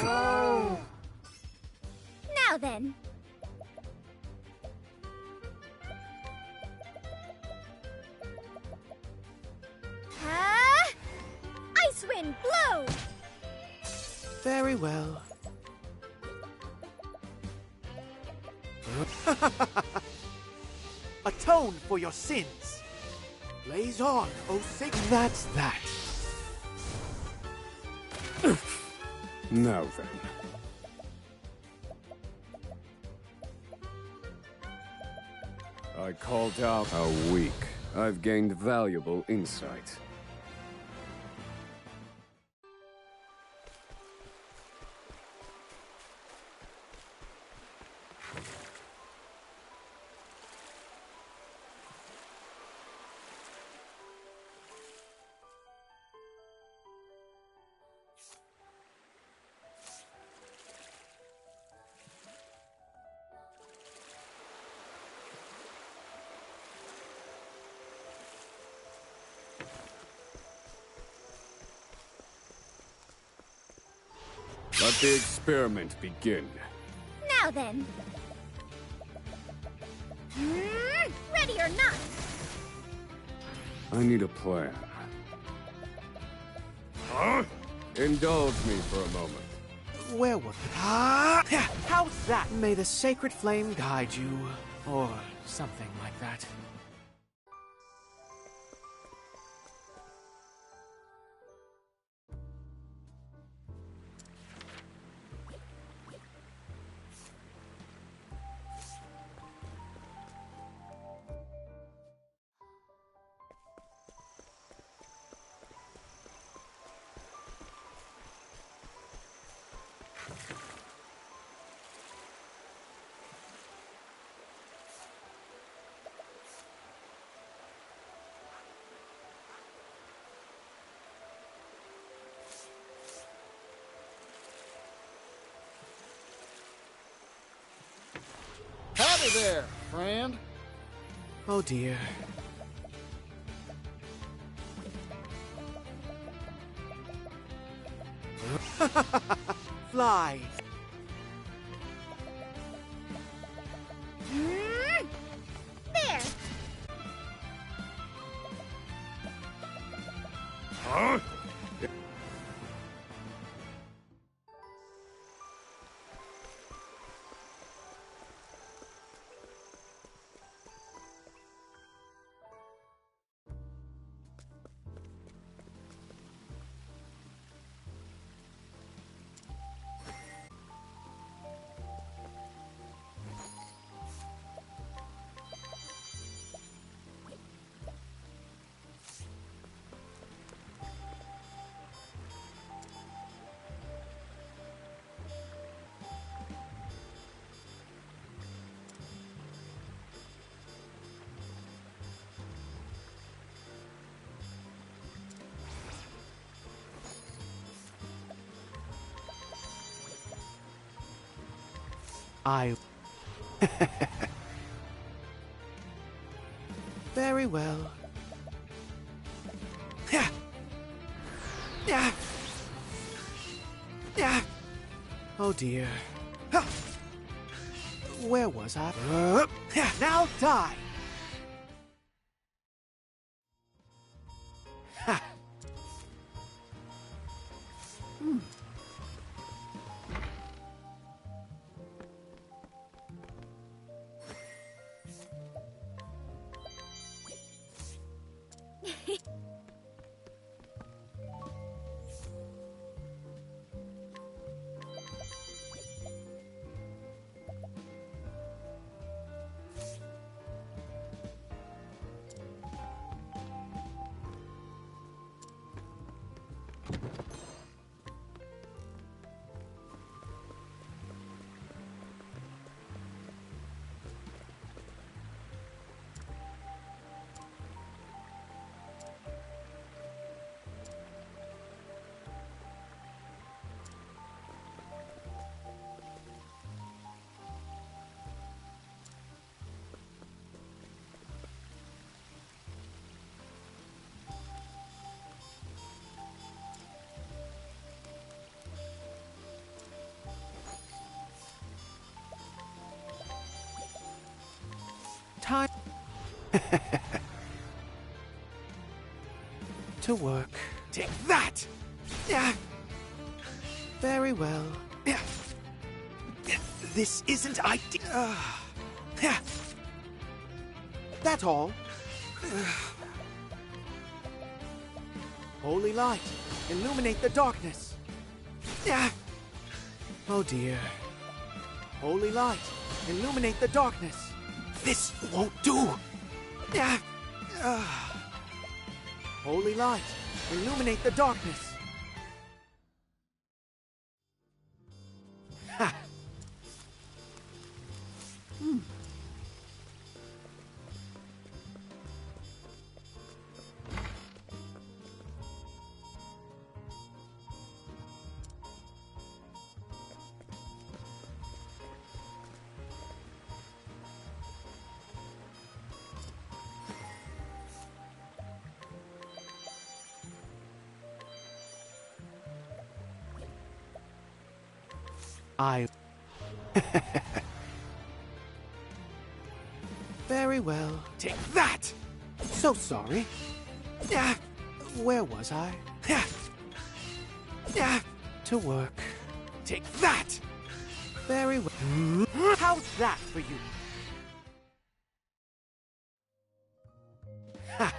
Whoa! Now then. Ice wind, blow! Very well. Atone for your sins. Blaze on, O sacred. That's that. Now then. I called out how weak. I've gained valuable insight. Let the experiment begin. Now then. Ready or not? I need a plan. Huh? Indulge me for a moment. Where was it? How's that? May the sacred flame guide you. Or something like that. Hey there, friend. Oh dear. Fly. There! Huh? I... Very well. Yeah. Yeah. Yeah. Oh dear. Where was I? Now die! Ha. Time to work. Take that! Yeah. Very well. Yeah. This isn't ideal. Yeah. That's all. Holy light, illuminate the darkness. Yeah. Oh dear. Holy light, illuminate the darkness. This won't do! Yeah. Holy light, illuminate the darkness. Ha! I... Very well. Take that! So sorry. Yeah. Where was I? Yeah. Yeah. To work. Take that! Very well. How's that for you? Ha!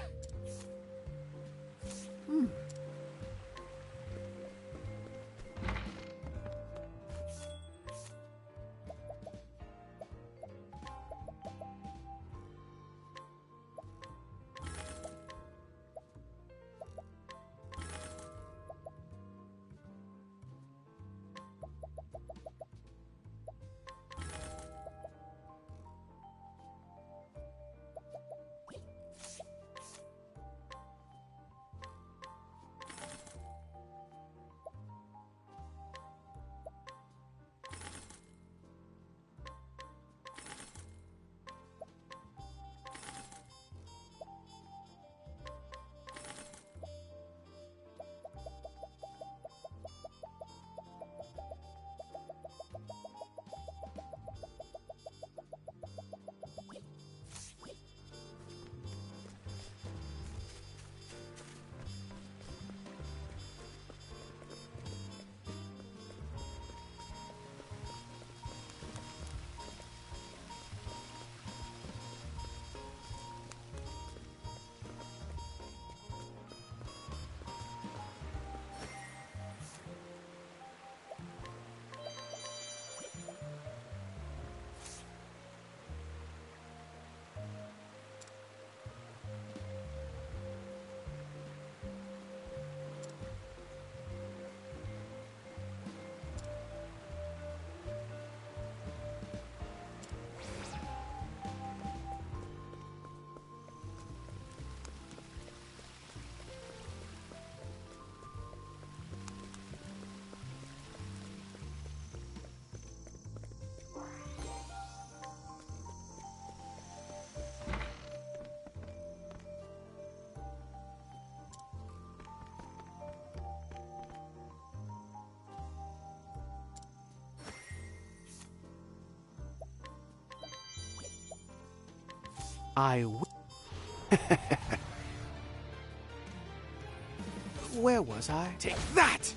Where was I? Take that!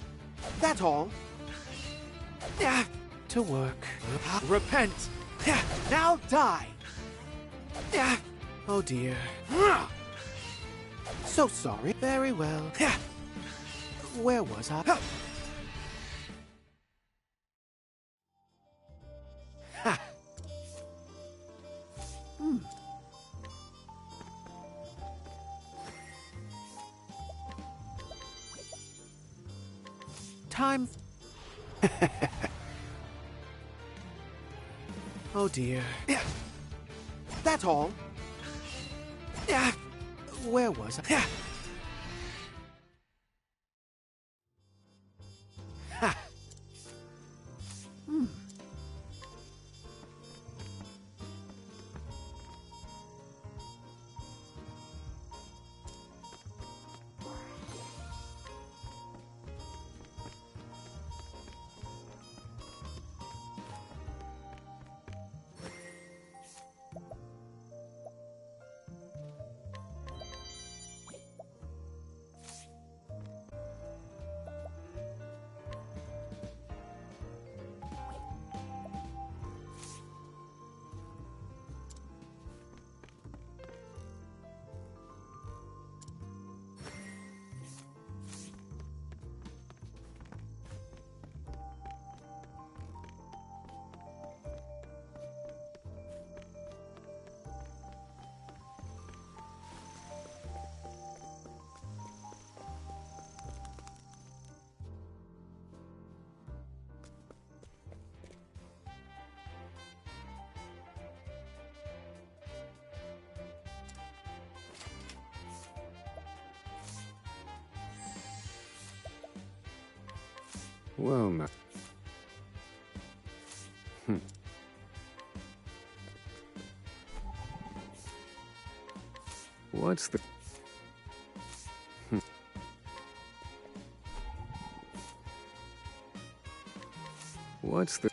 That's all. Yeah, to work. Repent! Yeah, now die! Yeah. Oh dear. So sorry. Very well. Yeah. Where was I? Ha. Time. Oh dear. Yeah. That's all. Yeah. Where was I? Yeah. Ha. Well, now. What's the... What's the...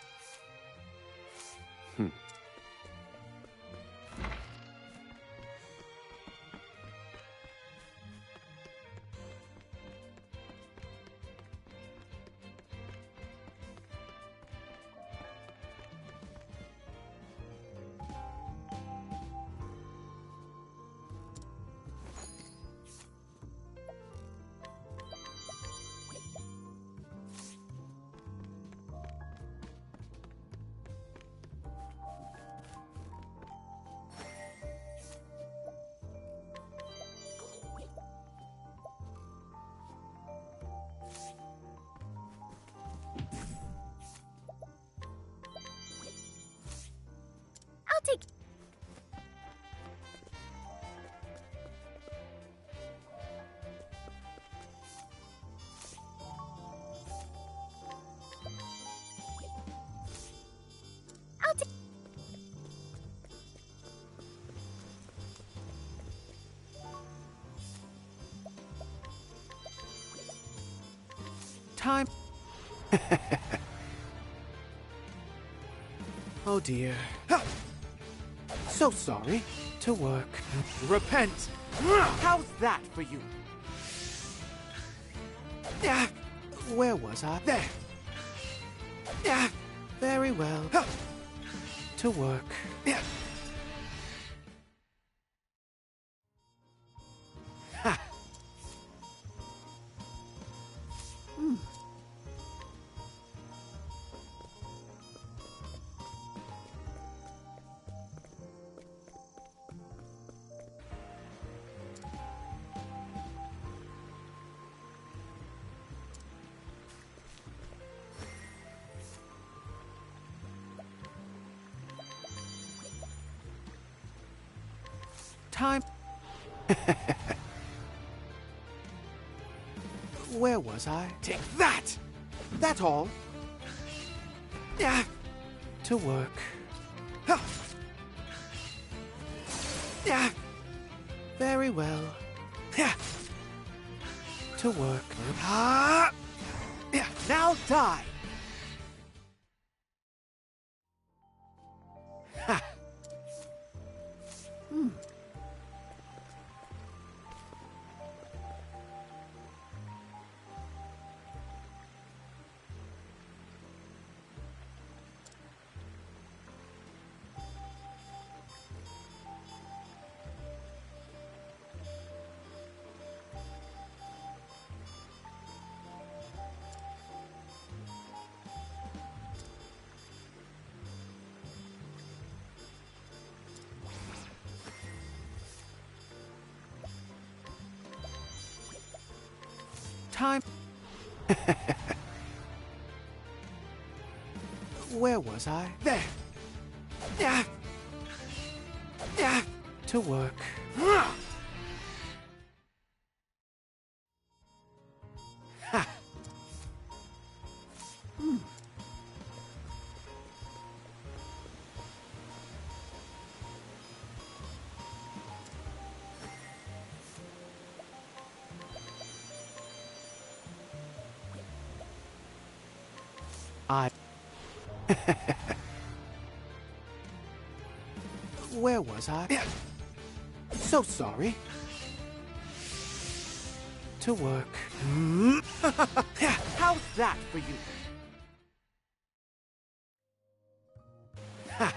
I'll take. I'll take. Time. Oh dear. So sorry. To work. Repent. How's that for you? Yeah. Where was I? There. Yeah. Very well. To work. Yeah. Ha. Time. Where was I? Take that! That's all. Yeah. To work. Yeah. Very well. Yeah. To work. Yeah. Now die. Ha. Time. Where was I? There. Yeah. Yeah. To work. Ha. I. Where was I? So sorry. To work. How's that for you? Ha.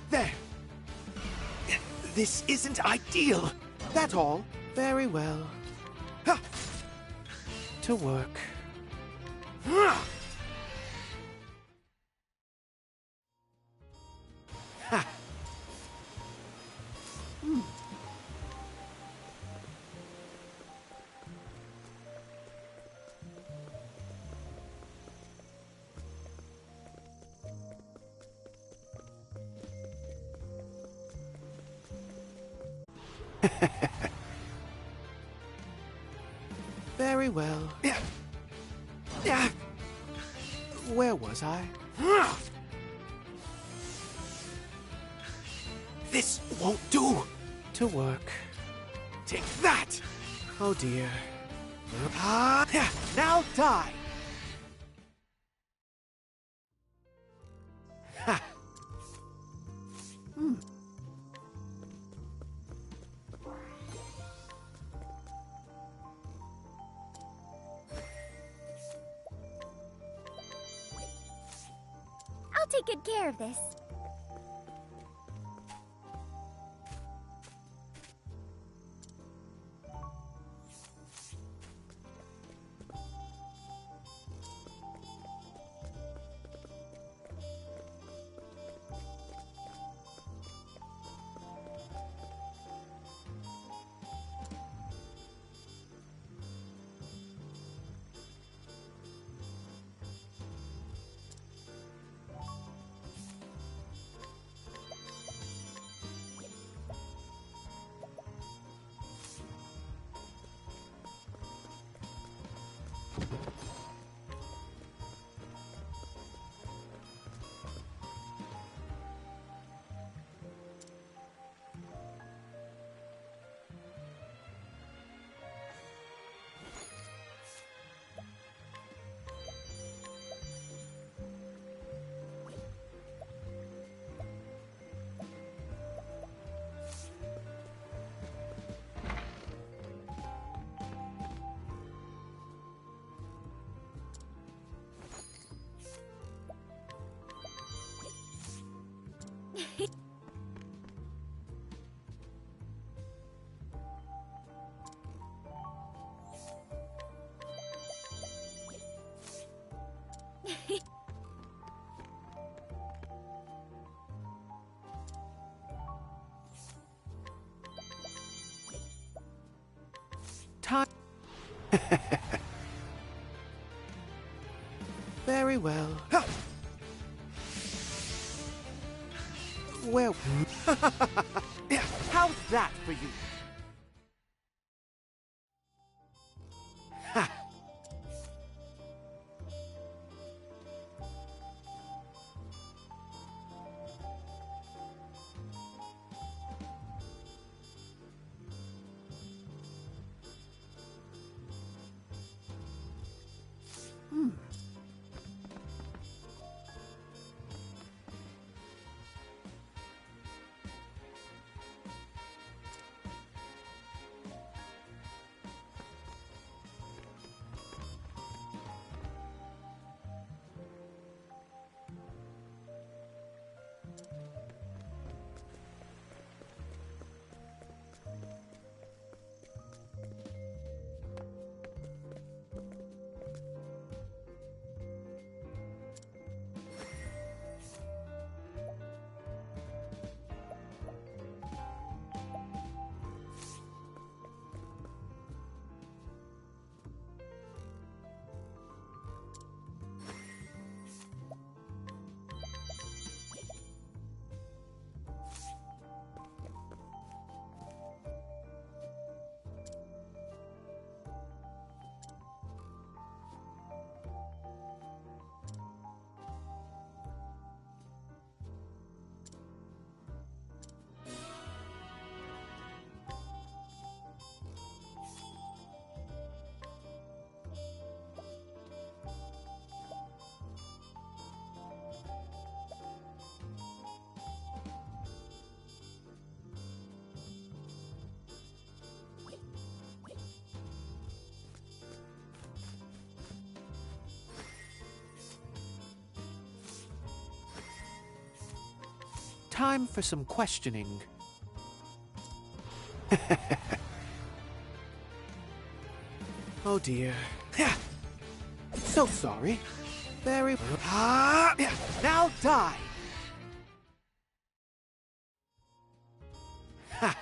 There. This isn't ideal. That's all. Very well. Ha. To work. Ha. Very well. Yeah. Yeah. Where was I? This won't do. To work. Take that. Oh dear. Now die. Ha. I'll take good care of this. Time. Very well. Well, how's that for you? Ha. Time for some questioning. Oh dear. So sorry. Very. Now die. Ha.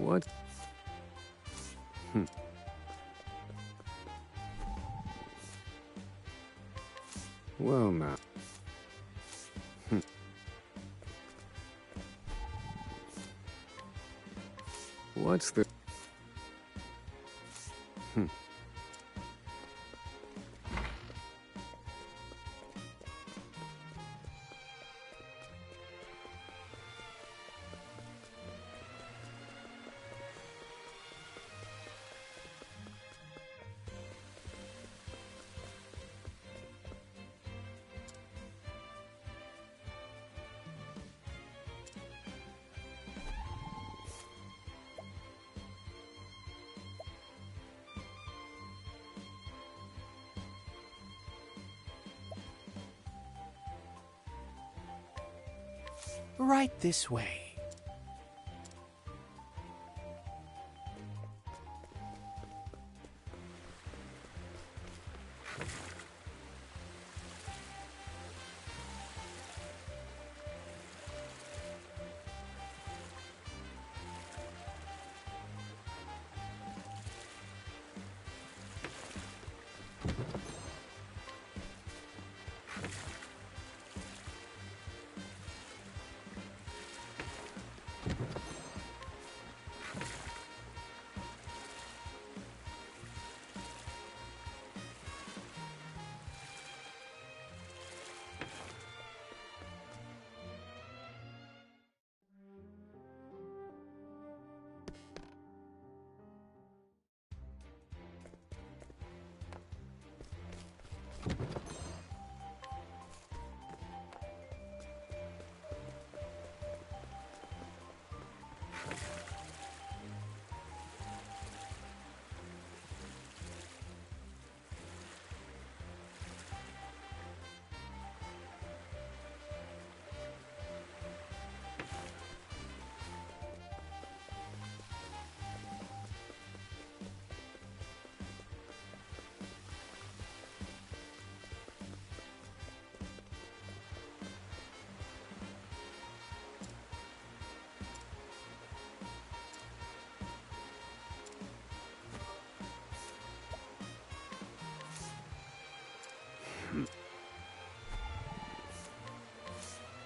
What? Well, now. What's the... Right this way.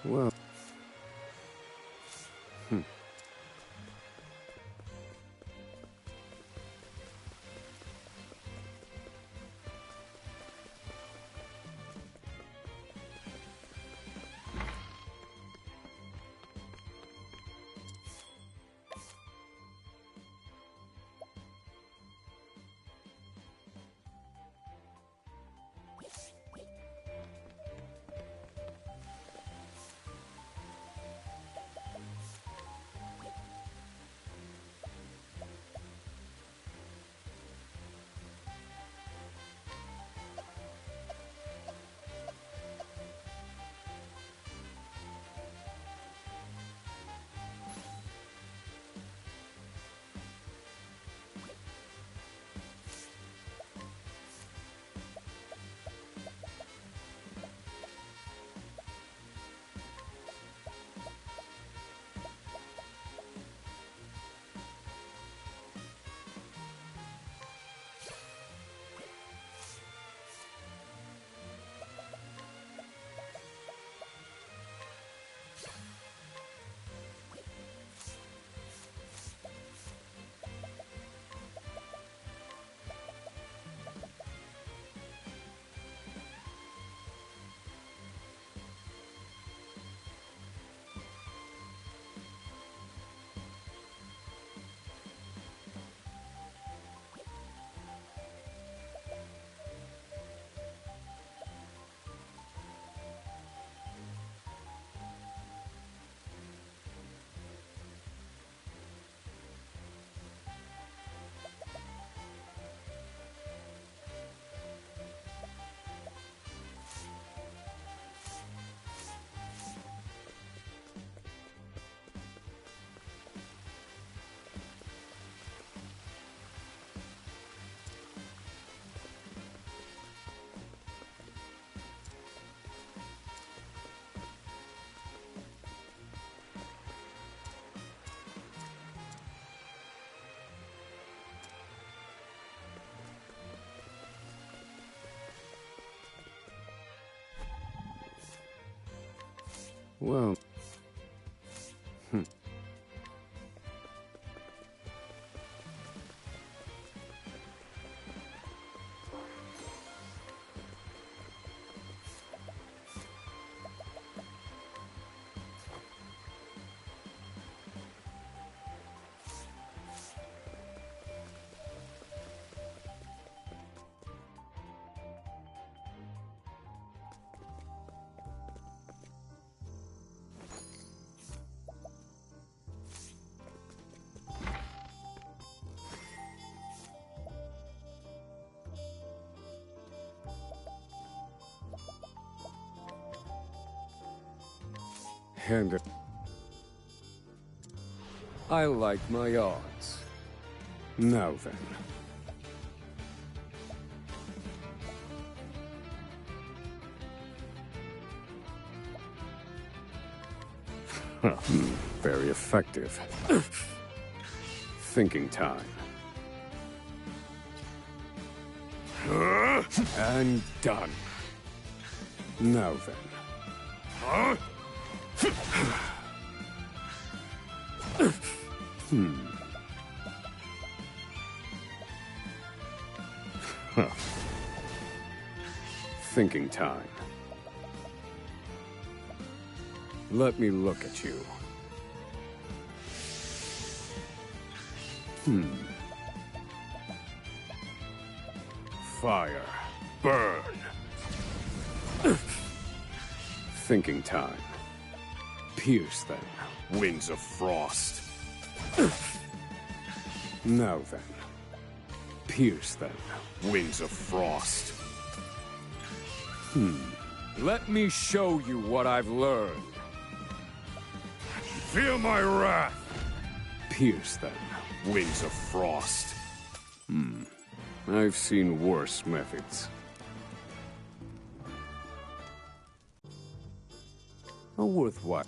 Well... Well... And I like my odds. Now then. Very effective. Thinking time. And done. Now then. Thinking time. Let me look at you. Fire. Burn. Thinking time. Pierce them, winds of frost. Now then. Pierce them, winds of frost. Let me show you what I've learned. Feel my wrath. Pierce them, winds of frost. I've seen worse methods. A worthwhile.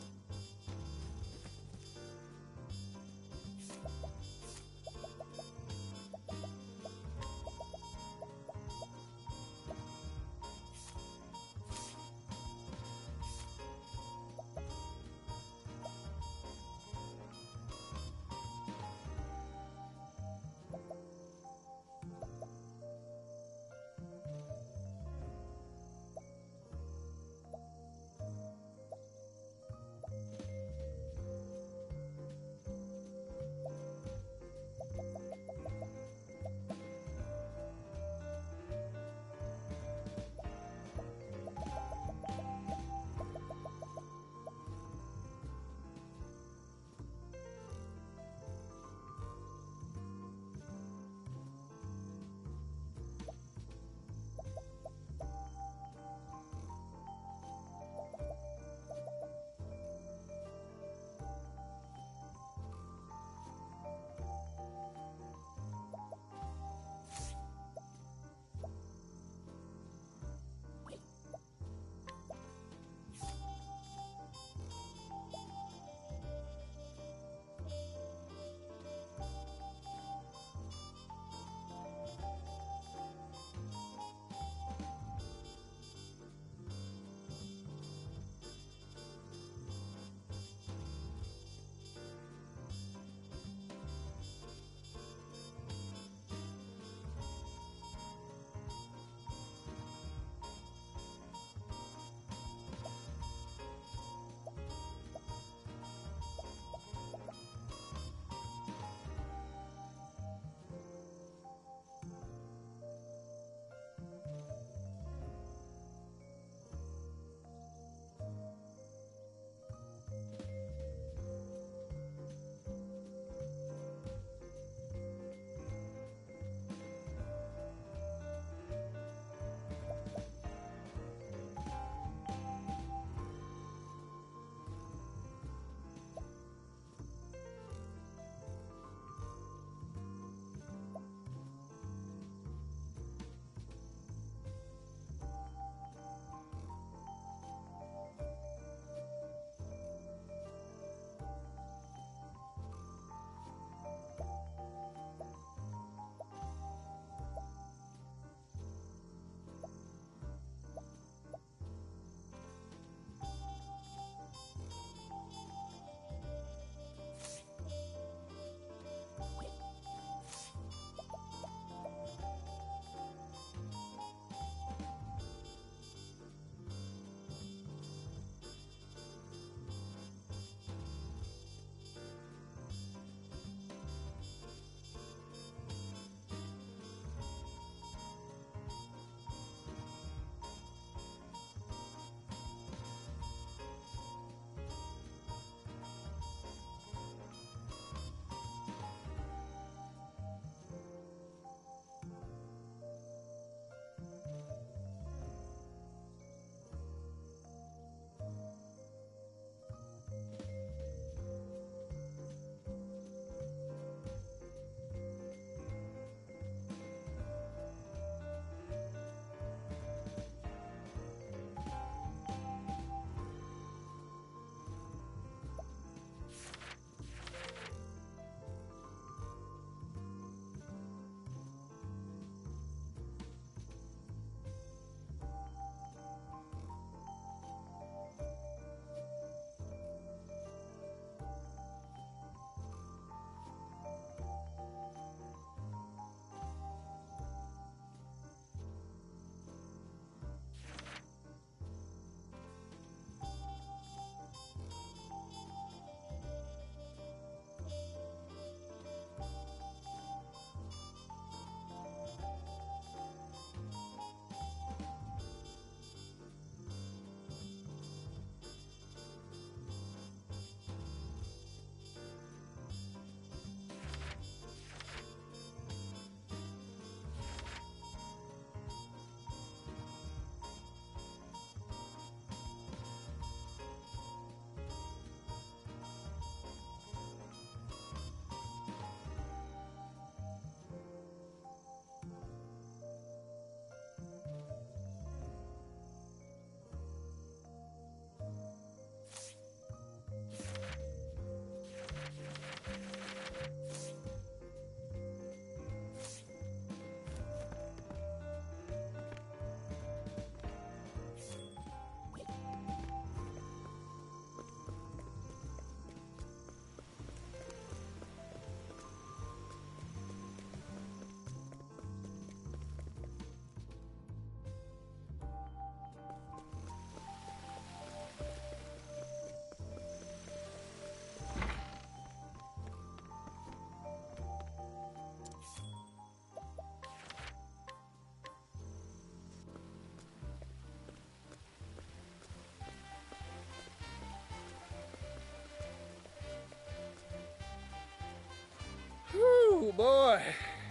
boy,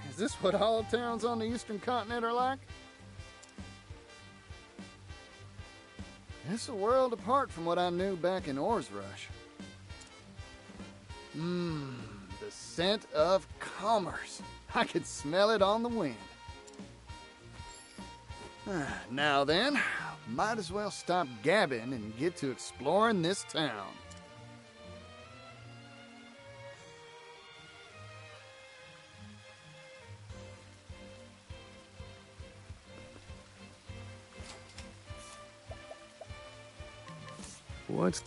is this what all towns on the eastern continent are like? It's a world apart from what I knew back in Oars Rush. The scent of commerce. I could smell it on the wind. Now then, might as well stop gabbing and get to exploring this town. What?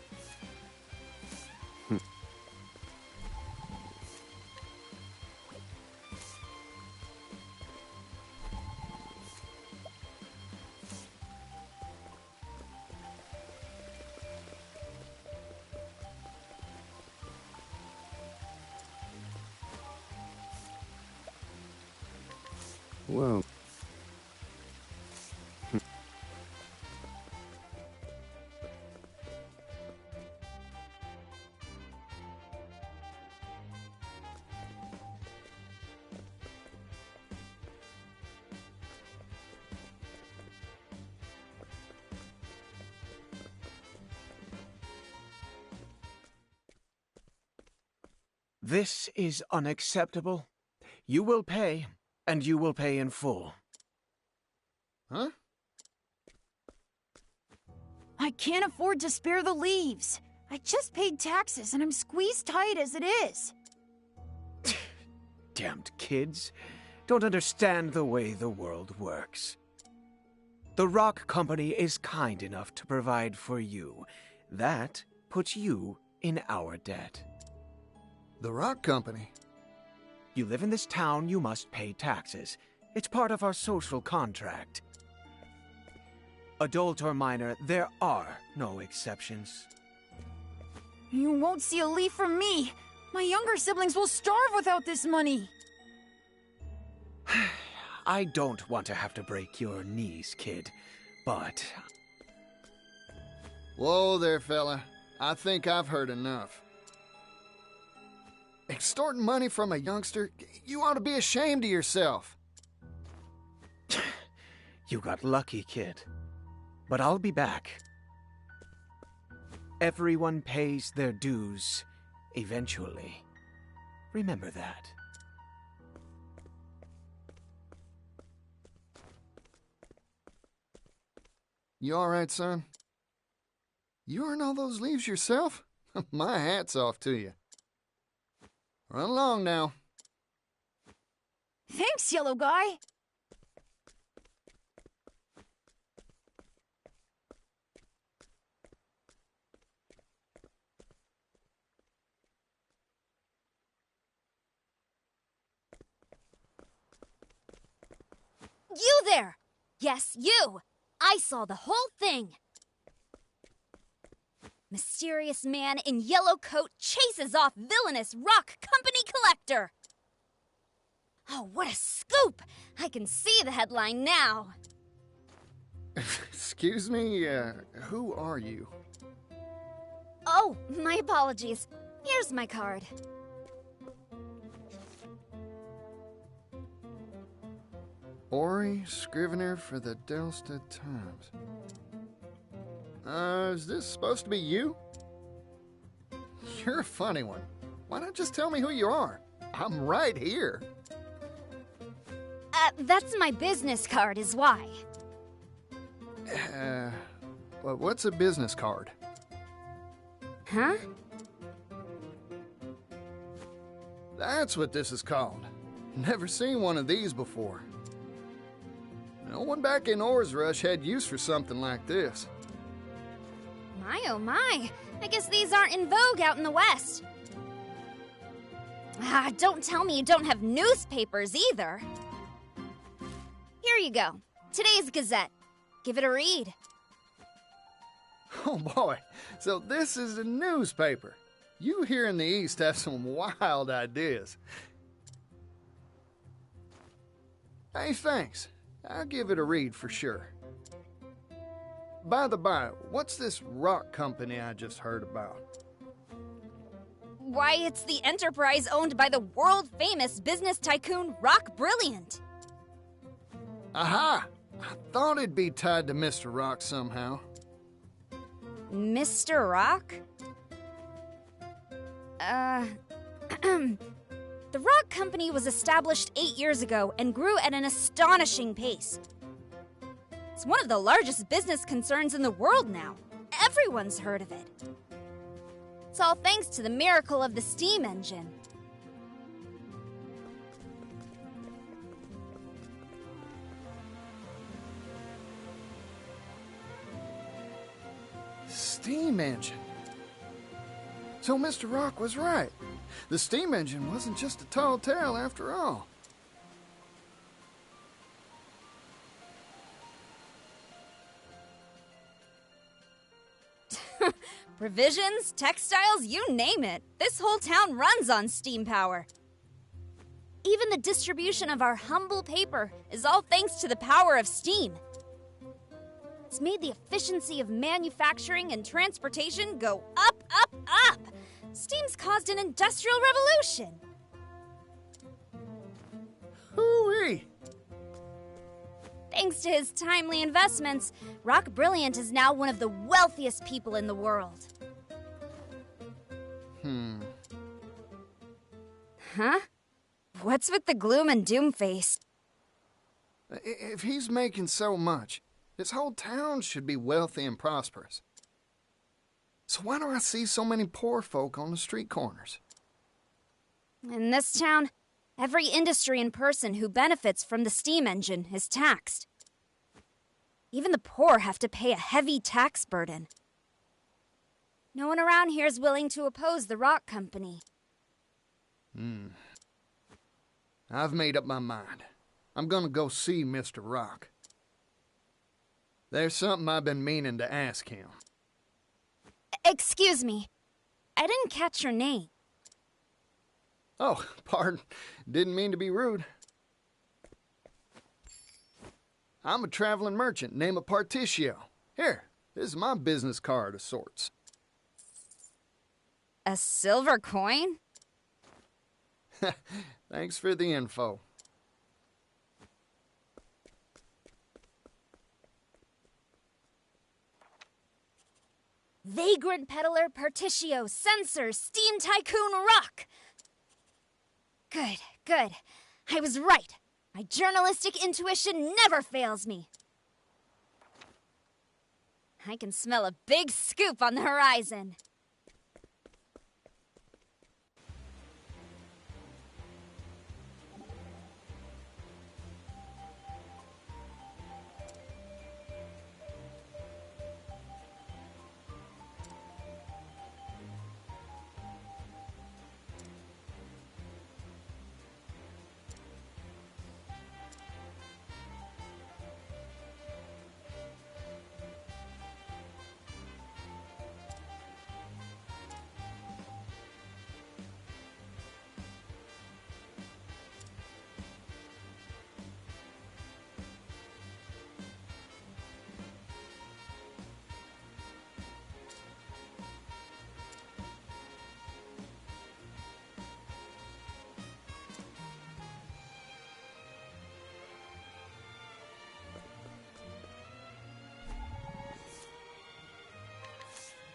Well... This is unacceptable. You will pay, and you will pay in full. Huh? I can't afford to spare the leaves. I just paid taxes and I'm squeezed tight as it is. Damned kids. Don't understand the way the world works. The Rock Company is kind enough to provide for you. That puts you in our debt. The Rock Company? You live in this town, you must pay taxes. It's part of our social contract. Adult or minor, there are no exceptions. You won't see a leaf from me. My younger siblings will starve without this money. I don't want to have to break your knees, kid, but... Whoa there, fella. I think I've heard enough. Extorting money from a youngster? You ought to be ashamed of yourself. You got lucky, kid. But I'll be back. Everyone pays their dues, eventually. Remember that. You all right, son? You earn all those leaves yourself? My hat's off to you. Run along now. Thanks, yellow guy. You there! Yes, you! I saw the whole thing! Mysterious man in yellow coat chases off villainous Rock Company collector! Oh, what a scoop! I can see the headline now. Excuse me, who are you? Oh, my apologies. Here's my card. Ori, Scrivener for the Delstead Times. Is this supposed to be you? You're a funny one. Why not just tell me who you are? I'm right here. That's my business card is why. Well, what's a business card? Huh? That's what this is called. Never seen one of these before. No one back in Oars Rush had use for something like this. My oh my, I guess these aren't in vogue out in the West. Don't tell me you don't have newspapers either. Here you go, today's Gazette. Give it a read. Oh boy, so this is a newspaper. You here in the East have some wild ideas. Hey, thanks. I'll give it a read for sure. By the by, what's this rock company I just heard about? Why, it's the enterprise owned by the world-famous business tycoon Rock Brilliant. Aha! I thought it'd be tied to Mr. Rock somehow. Mr. Rock? The Rock Company was established 8 years ago and grew at an astonishing pace. It's one of the largest business concerns in the world now. Everyone's heard of it. It's all thanks to the miracle of the steam engine. Steam engine. So Mr. Rock was right. The steam engine wasn't just a tall tale after all. Provisions, textiles, you name it. This whole town runs on steam power. Even the distribution of our humble paper is all thanks to the power of steam. It's made the efficiency of manufacturing and transportation go up, up, up. Steam's caused an industrial revolution. Hooey! Thanks to his timely investments, Rock Brilliant is now one of the wealthiest people in the world. Huh? What's with the gloom and doom face? If he's making so much, this whole town should be wealthy and prosperous. So why do I see so many poor folk on the street corners? In this town, every industry and person who benefits from the steam engine is taxed. Even the poor have to pay a heavy tax burden. No one around here is willing to oppose the Rock Company. I've made up my mind. I'm gonna go see Mr. Rock. There's something I've been meaning to ask him. Excuse me. I didn't catch your name. Oh, pardon. Didn't mean to be rude. I'm a traveling merchant named Particio. Here, this is my business card of sorts. A silver coin? Thanks for the info. Vagrant peddler Particio, censor, steam tycoon Rock. Good, good. I was right. My journalistic intuition never fails me. I can smell a big scoop on the horizon.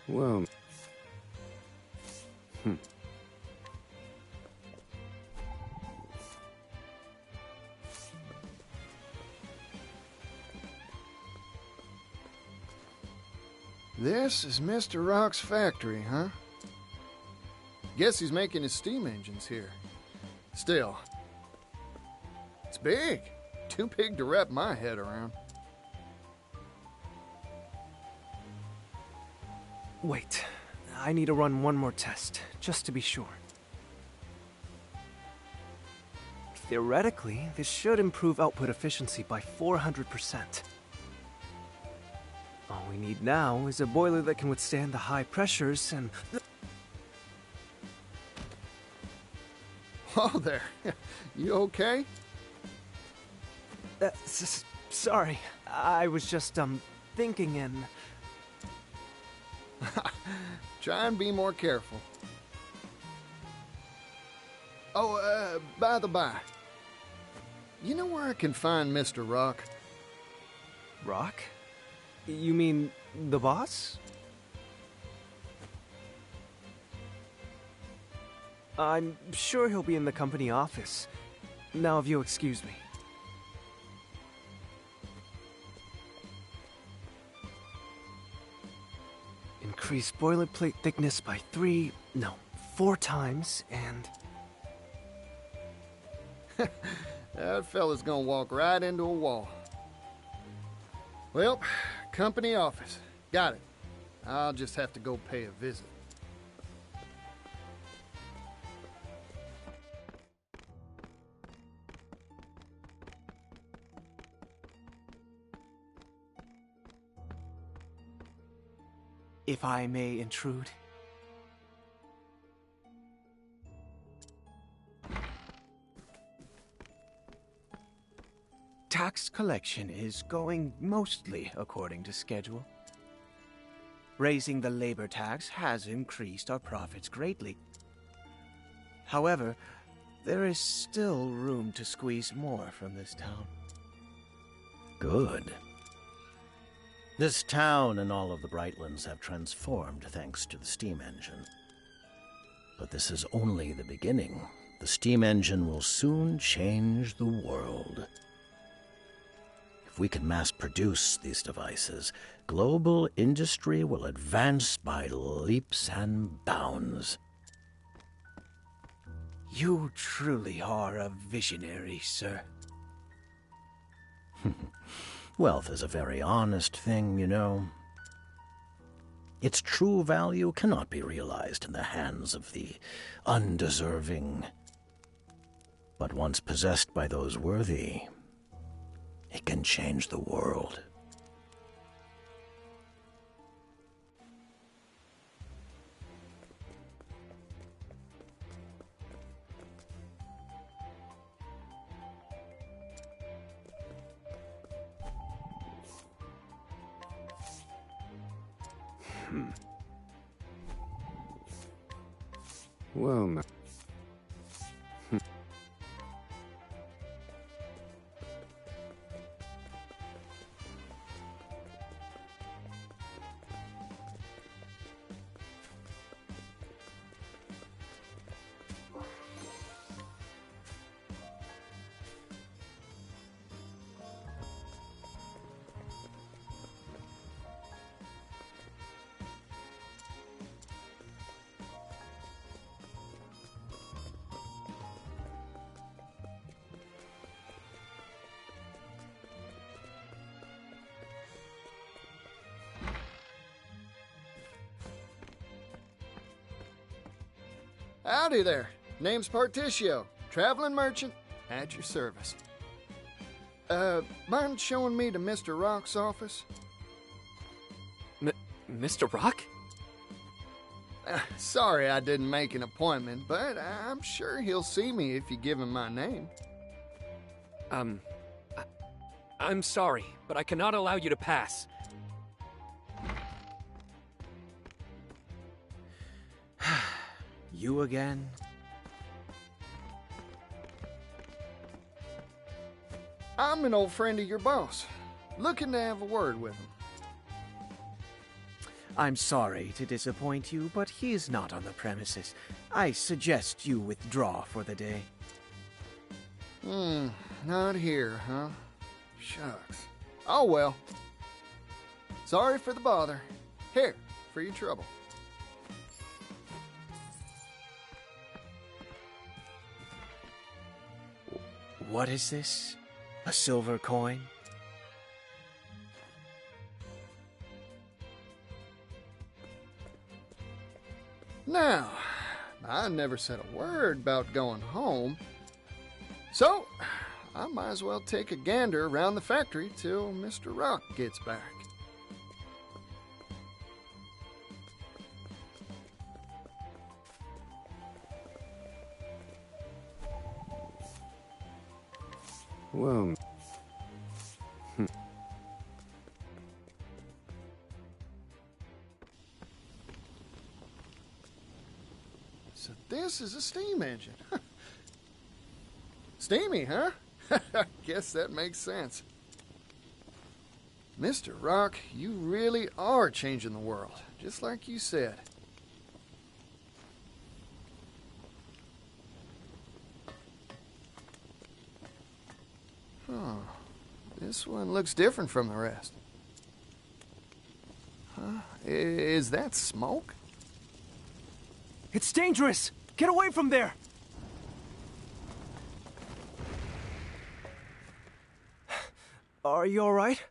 Well... This is Mr. Rock's factory, huh? Guess he's making his steam engines here. Still, it's big. Too big to wrap my head around. Wait, I need to run one more test, just to be sure. Theoretically, this should improve output efficiency by 400%. All we need now is a boiler that can withstand the high pressures and... Oh, there. You okay? Sorry, I was just, thinking and... Try and be more careful. Oh, by the by, you know where I can find Mr. Rock? Rock? You mean the boss? I'm sure he'll be in the company office. Now, if you'll excuse me. Increase boilerplate thickness by 4 times, and... That fella's gonna walk right into a wall. Well, company office. Got it. I'll just have to go pay a visit. If I may intrude. Tax collection is going mostly according to schedule. Raising the labor tax has increased our profits greatly. However, there is still room to squeeze more from this town. Good. This town and all of the Brightlands have transformed thanks to the steam engine. But this is only the beginning. The steam engine will soon change the world. If we can mass produce these devices, global industry will advance by leaps and bounds. You truly are a visionary, sir. Wealth is a very honest thing, you know. Its true value cannot be realized in the hands of the undeserving. But once possessed by those worthy, it can change the world. Well, now. Howdy there. Name's Particio, traveling merchant, at your service. Mind showing me to Mr. Rock's office? Mr. Rock? Sorry I didn't make an appointment, but I'm sure he'll see me if you give him my name. I'm sorry, but I cannot allow you to pass. You again? I'm an old friend of your boss, looking to have a word with him. I'm sorry to disappoint you, but he is not on the premises. I suggest you withdraw for the day. Not here, huh? Shucks. Oh well. Sorry for the bother. Here, for your trouble. What is this? A silver coin? Now, I never said a word about going home, so I might as well take a gander around the factory till Mr. Rock gets back. Well... So this is a steam engine. Steamy, huh? Guess that makes sense. Mr. Rock, you really are changing the world, just like you said. Huh. This one looks different from the rest. Huh? Is that smoke? It's dangerous! Get away from there! Are you alright?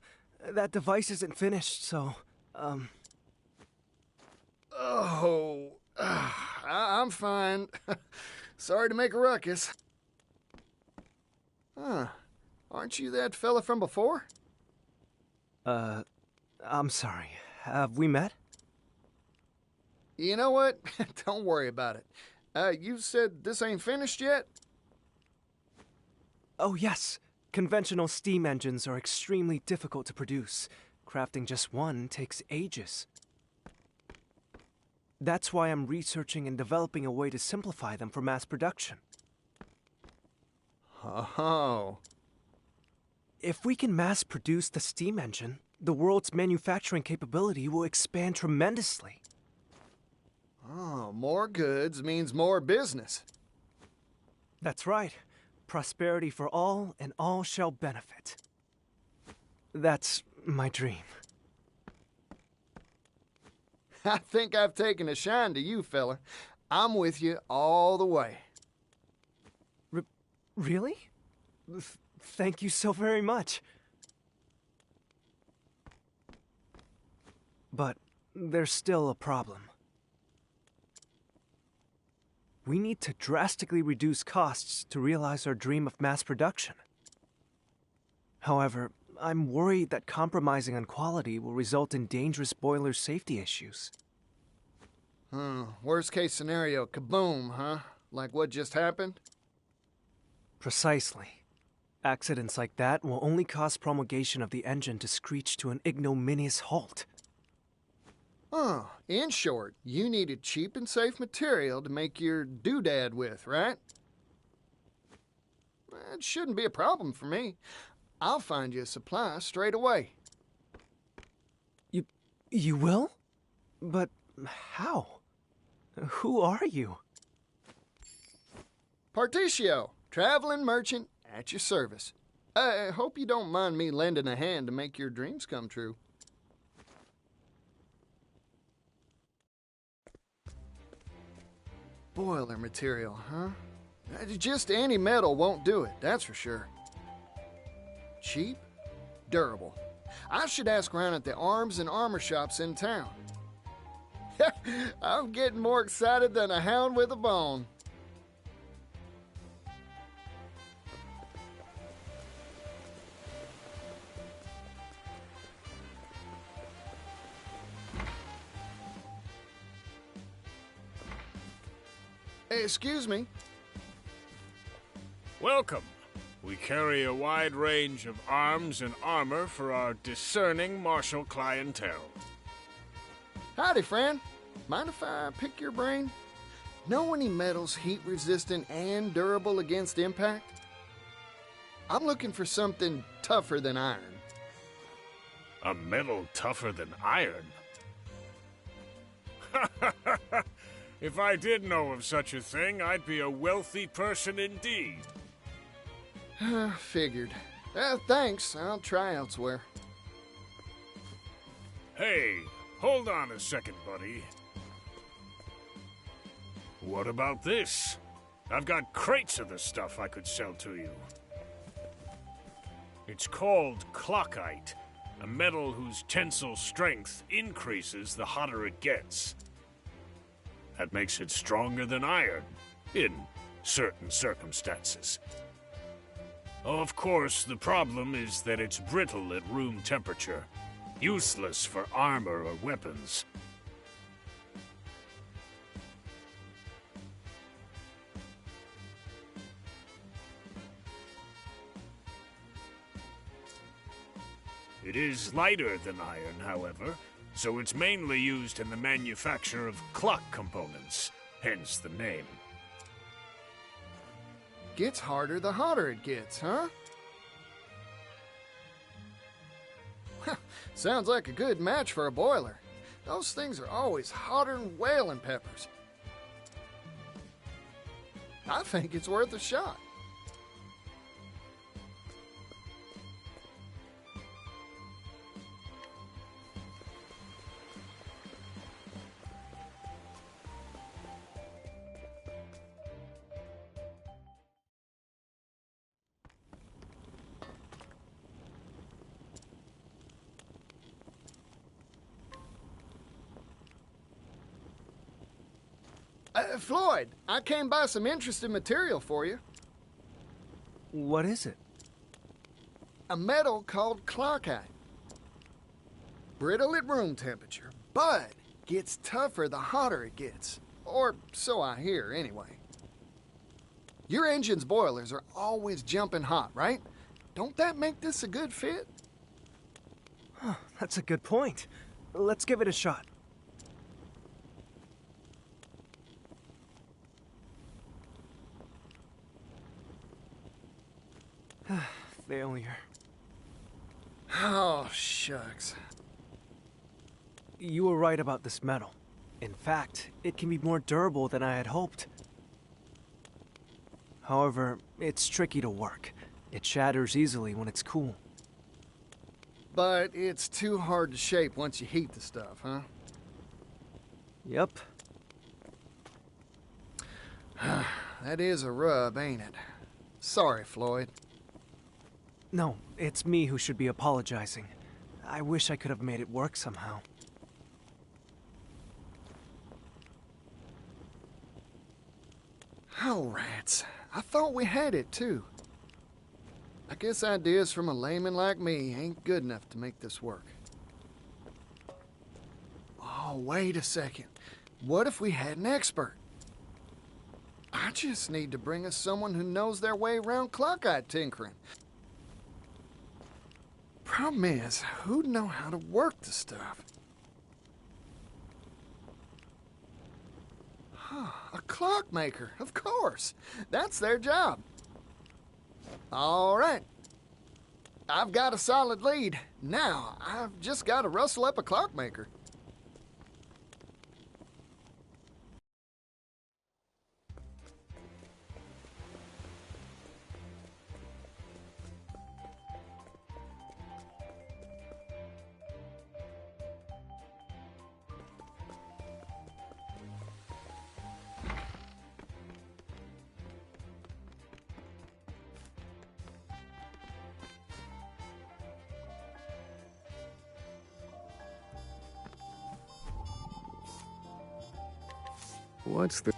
That device isn't finished, so, Oh, I'm fine. Sorry to make a ruckus. Huh. Aren't you that fella from before? I'm sorry. Have we met? You know what? Don't worry about it. You said this ain't finished yet? Oh, yes. Conventional steam engines are extremely difficult to produce. Crafting just one takes ages. That's why I'm researching and developing a way to simplify them for mass production. Oh. If we can mass produce the steam engine, the world's manufacturing capability will expand tremendously. Oh, more goods means more business. That's right. Prosperity for all, and all shall benefit. That's my dream. I think I've taken a shine to you, fella. I'm with you all the way. Really? Thank you so very much. But there's still a problem. We need to drastically reduce costs to realize our dream of mass production. However, I'm worried that compromising on quality will result in dangerous boiler safety issues. Worst case scenario, kaboom, huh? Like what just happened? Precisely. Accidents like that will only cause promulgation of the engine to screech to an ignominious halt. In short, you needed cheap and safe material to make your doodad with, right? It shouldn't be a problem for me. I'll find you a supply straight away. You will? But how? Who are you? Particio, traveling merchant at your service. I hope you don't mind me lending a hand to make your dreams come true. Boiler material, huh? Just any metal won't do it, that's for sure. Cheap, durable. I should ask around at the arms and armor shops in town. I'm getting more excited than a hound with a bone. Hey, excuse me. Welcome. We carry a wide range of arms and armor for our discerning martial clientele. Howdy, friend. Mind if I pick your brain? Know any metals heat-resistant and durable against impact? I'm looking for something tougher than iron. A metal tougher than iron? If I did know of such a thing, I'd be a wealthy person indeed. Figured. Thanks. I'll try elsewhere. Hey, hold on a second, buddy. What about this? I've got crates of the stuff I could sell to you. It's called clockite, a metal whose tensile strength increases the hotter it gets. That makes it stronger than iron, in certain circumstances. Of course, the problem is that it's brittle at room temperature, useless for armor or weapons. It is lighter than iron, however, so it's mainly used in the manufacture of clock components, hence the name. gets harder the hotter it gets, huh? Sounds like a good match for a boiler. Those things are always hotter than whaling peppers. I think it's worth a shot. Floyd, I came by some interesting material for you. What is it? A metal called clockite. Brittle at room temperature, but gets tougher the hotter it gets. Or so I hear, anyway. Your engine's boilers are always jumping hot, right? Don't that make this a good fit? Huh, that's a good point. Let's give it a shot. Failure. Oh, shucks. You were right about this metal. In fact, it can be more durable than I had hoped. However, it's tricky to work. It shatters easily when it's cool. But it's too hard to shape once you heat the stuff, huh? Yep. That is a rub, ain't it? Sorry, Floyd. No, it's me who should be apologizing. I wish I could have made it work somehow. Oh, rats. I thought we had it, too. I guess ideas from a layman like me ain't good enough to make this work. Oh, wait a second. What if we had an expert? I just need to bring us someone who knows their way around clockite tinkering. Problem is, who'd know how to work the stuff? A clockmaker, of course. That's their job. All right. I've got a solid lead. Now, I've just got to rustle up a clockmaker. What's the...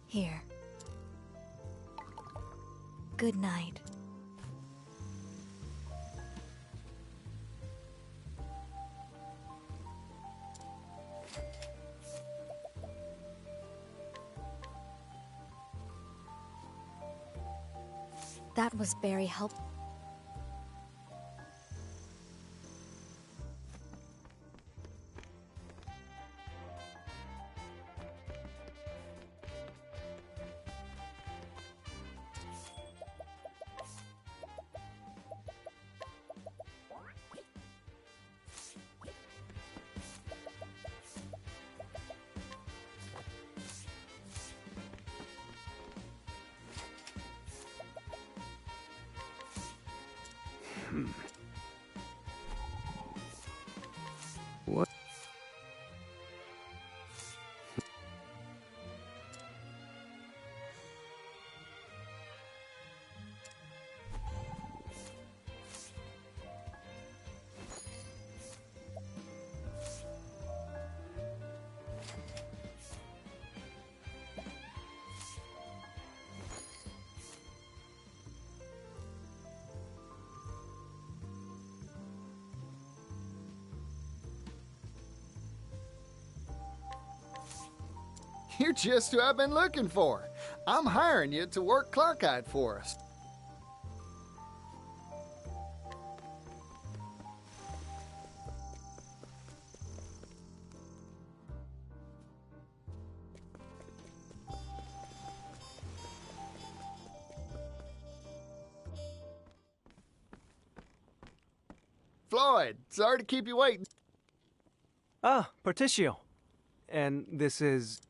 Here. Good night. That was very helpful. What? You're just who I've been looking for. I'm hiring you to work Clarkite for us. Floyd, sorry to keep you waiting. Ah, Particio. And this is...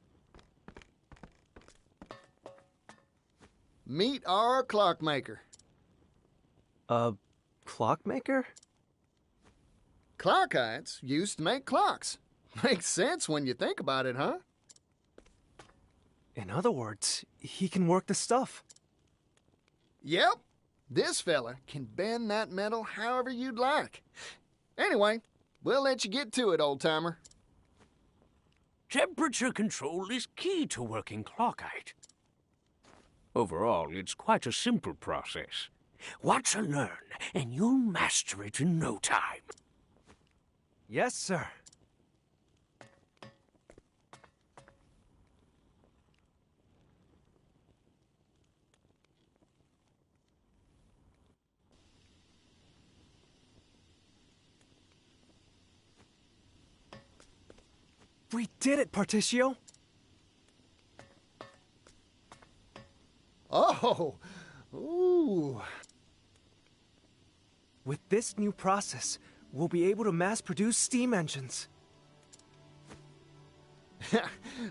Meet our clockmaker. a clockmaker? Clarkites used to make clocks. Makes sense when you think about it, huh? In other words, he can work the stuff. Yep. This fella can bend that metal however you'd like. Anyway, we'll let you get to it, old-timer. Temperature control is key to working clockite. Overall, it's quite a simple process. Watch and learn, and you'll master it in no time. Yes, sir. We did it, Particio! Oh! Ooh! With this new process, we'll be able to mass-produce steam engines.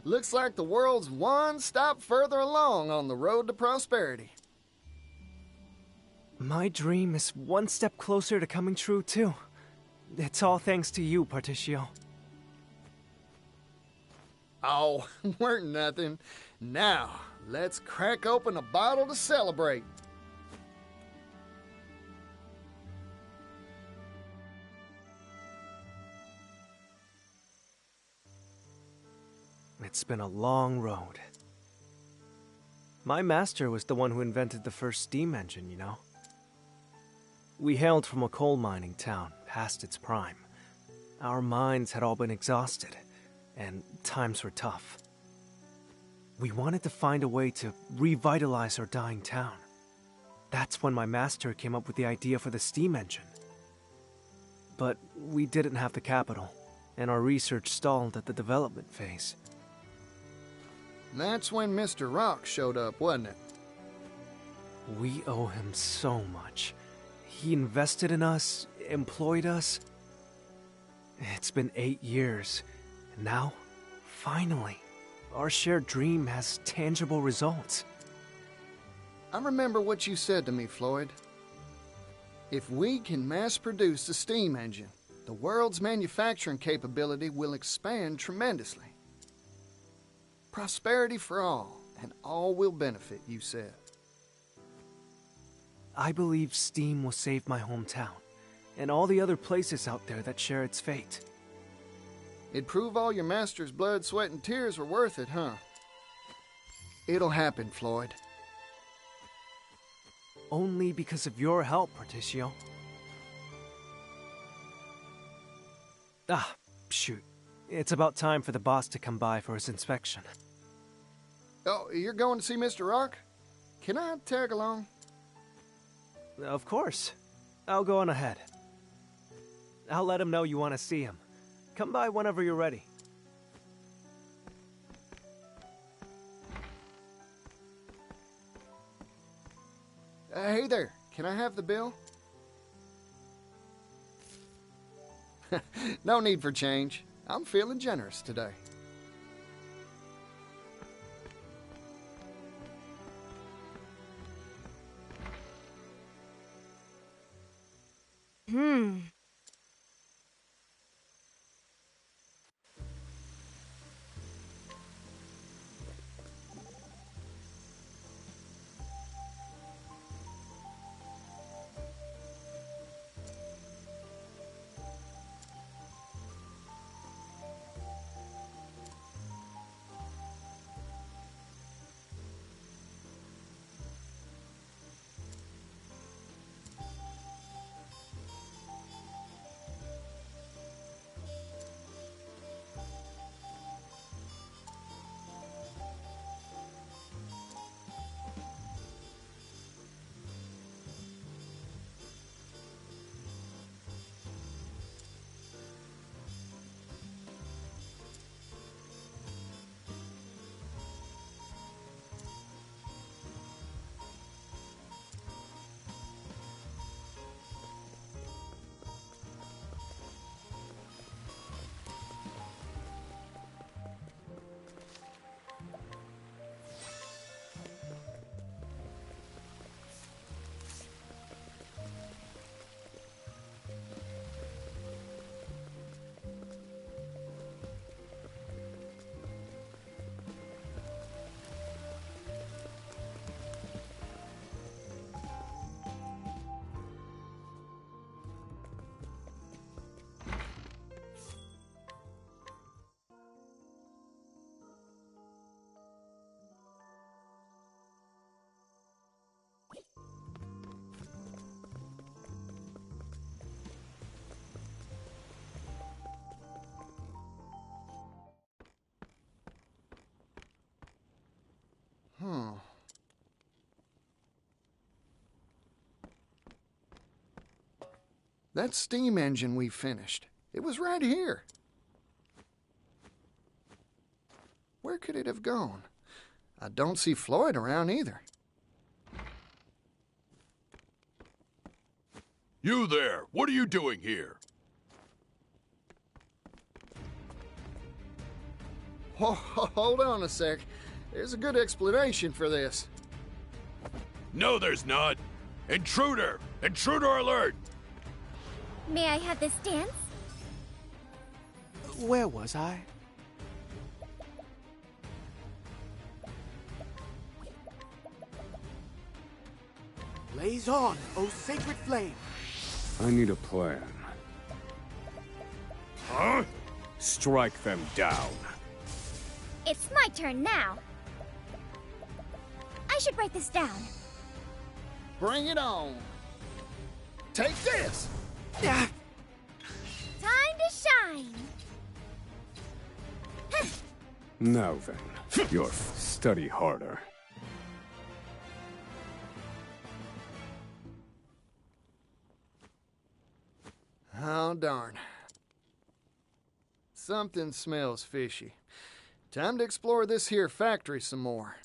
Looks like the world's one stop further along on the road to prosperity. My dream is one step closer to coming true, too. It's all thanks to you, Particio. Oh, weren't nothing. Now, let's crack open a bottle to celebrate. It's been a long road. My master was the one who invented the first steam engine, you know? We hailed from a coal mining town, past its prime. Our minds had all been exhausted, and times were tough. We wanted to find a way to revitalize our dying town. That's when my master came up with the idea for the steam engine. But we didn't have the capital, and our research stalled at the development phase. That's when Mr. Rock showed up, wasn't it? We owe him so much. He invested in us, employed us. It's been 8 years, and now, finally, our shared dream has tangible results. I remember what you said to me, Floyd. If we can mass-produce the steam engine, the world's manufacturing capability will expand tremendously. Prosperity for all, and all will benefit, you said. I believe steam will save my hometown, and all the other places out there that share its fate. It'd prove all your master's blood, sweat, and tears were worth it, huh? It'll happen, Floyd. Only because of your help, Particio. Ah, shoot. It's about time for the boss to come by for his inspection. Oh, you're going to see Mr. Rock? Can I tag along? Of course. I'll go on ahead. I'll let him know you want to see him. Come by whenever you're ready. Hey there, can I have the bill? No need for change. I'm feeling generous today. That steam engine we finished, it was right here. Where could it have gone? I don't see Floyd around either. You there! What are you doing here? Hold on a sec. There's a good explanation for this. No, there's not. Intruder! Intruder alert! May I have this dance? Where was I? Blaze on, O sacred flame! I need a plan. Huh? Strike them down. It's my turn now. I should write this down. Bring it on. Take this! Time to shine. Now then, study harder. Oh, darn. Something smells fishy. Time to explore this here factory some more.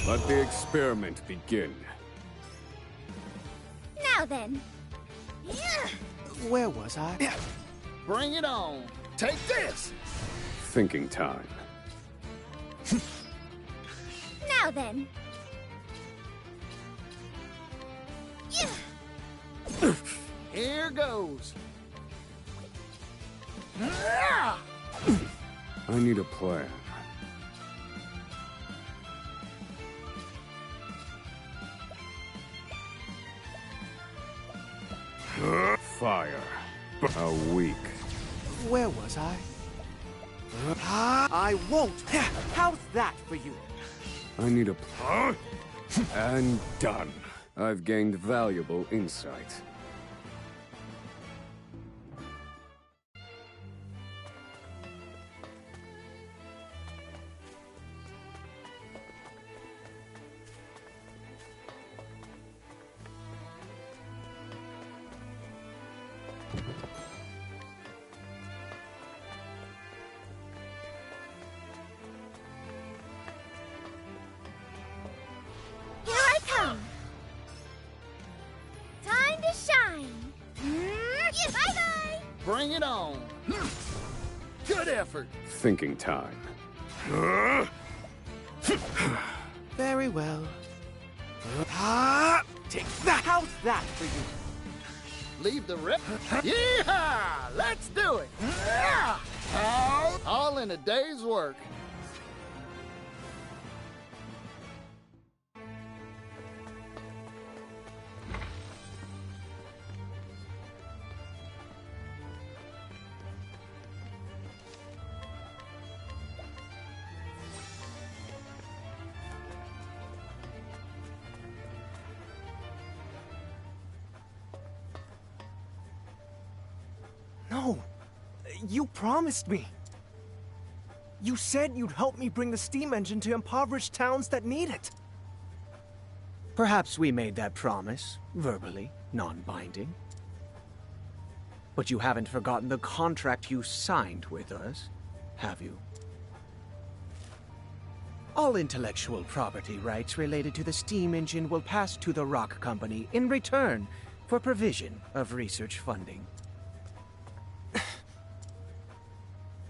Let the experiment begin. Now then. Where was I? Bring it on. Take this! Thinking time. Now then. Here goes. I need a plan. Fire. A week. Where was I? I won't! How's that for you? I need a plan. And done. I've gained valuable insight. Here I come. Time to shine. Bye-bye. Bring it on. Good effort. Thinking time. Very well. Take that! How's that for you? Leave the rip. Yeehaw! Let's do it. All in a day's work. No. You promised me. You said you'd help me bring the steam engine to impoverished towns that need it. Perhaps we made that promise, verbally, non-binding. But you haven't forgotten the contract you signed with us, have you? All intellectual property rights related to the steam engine will pass to the Rock Company in return for provision of research funding.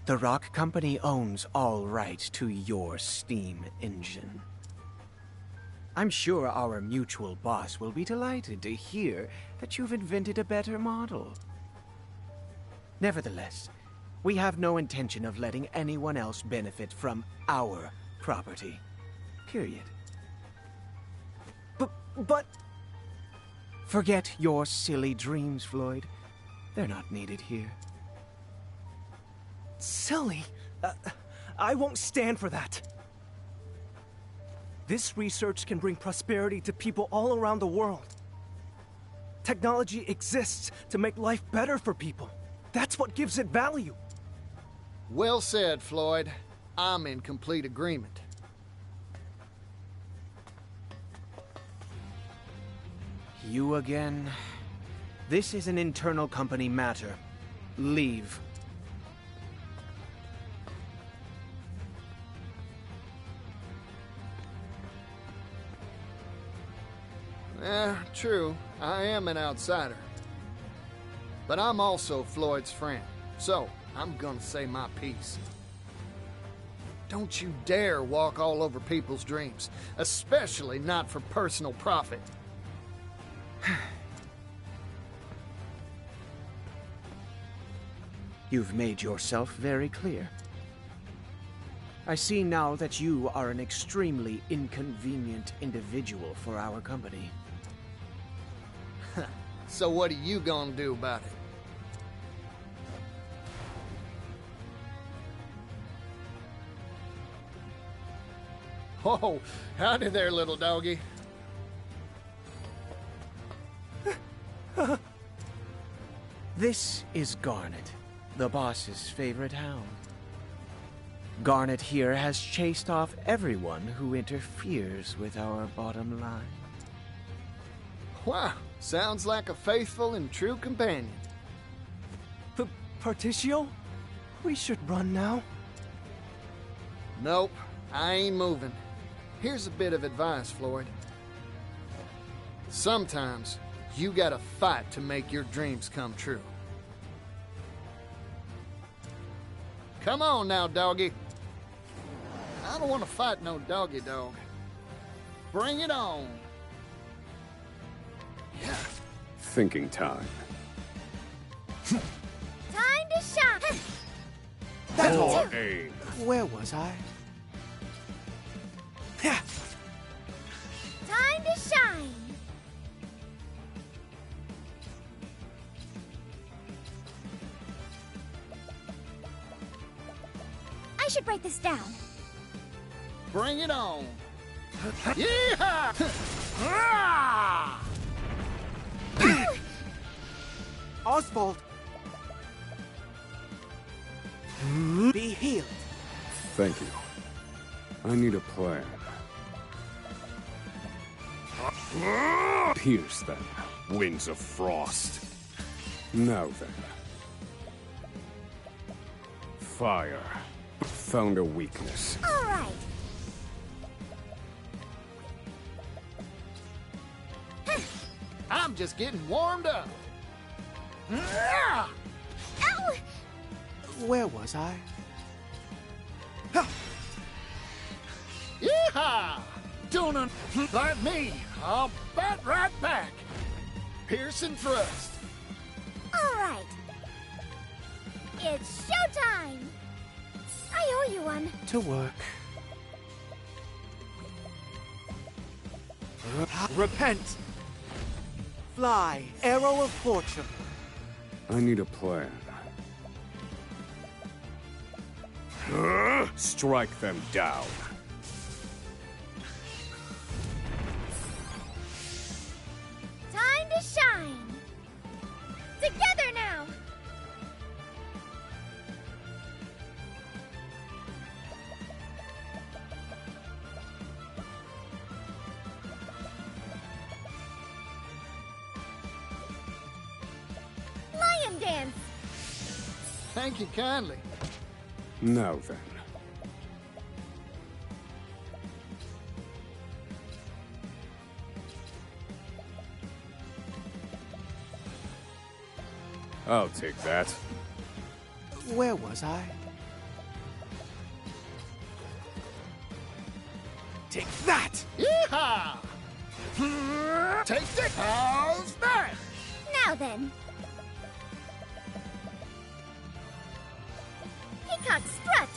The Rock Company owns all rights to your steam engine. I'm sure our mutual boss will be delighted to hear that you've invented a better model. Nevertheless, we have no intention of letting anyone else benefit from our property. Period. But... Forget your silly dreams, Floyd. They're not needed here. Silly? I won't stand for that. This research can bring prosperity to people all around the world. Technology exists to make life better for people. That's what gives it value. Well said, Floyd. I'm in complete agreement. You again? This is an internal company matter. Leave. True. I am an outsider. But I'm also Floyd's friend, so I'm gonna say my piece. Don't you dare walk all over people's dreams, especially not for personal profit. You've made yourself very clear. I see now that you are an extremely inconvenient individual for our company. So what are you gonna do about it? Oh, howdy there, little doggy. This is Garnet, the boss's favorite hound. Garnet here has chased off everyone who interferes with our bottom line. Wow, sounds like a faithful and true companion. Particio? We should run now. Nope, I ain't moving. Here's a bit of advice, Floyd. Sometimes, you gotta fight to make your dreams come true. Come on now, doggy. I don't want to fight no doggy dog. Bring it on. Yeah. Thinking time. Time to shine. That's Poor all. aim. Where was I? Time to shine. I should write this down. Bring it on. Yeehaw! Oswald! Be healed. Thank you. I need a plan. Pierce them. Winds of frost. Now then. Fire. Found a weakness. All right. I'm just getting warmed up. Ow! Where was I? Yeehaw! Don't like me. I'll bat right back. Pierce and thrust. All right. It's showtime. I owe you one. To work. Repent! Fly, arrow of fortune. I need a plan. Strike them down. Time to shine. Together now. Lion dance. Thank you kindly. Now then. I'll take that. Where was I? Take that! Yeehaw! Take it. How's that? Now then. Peacock strut.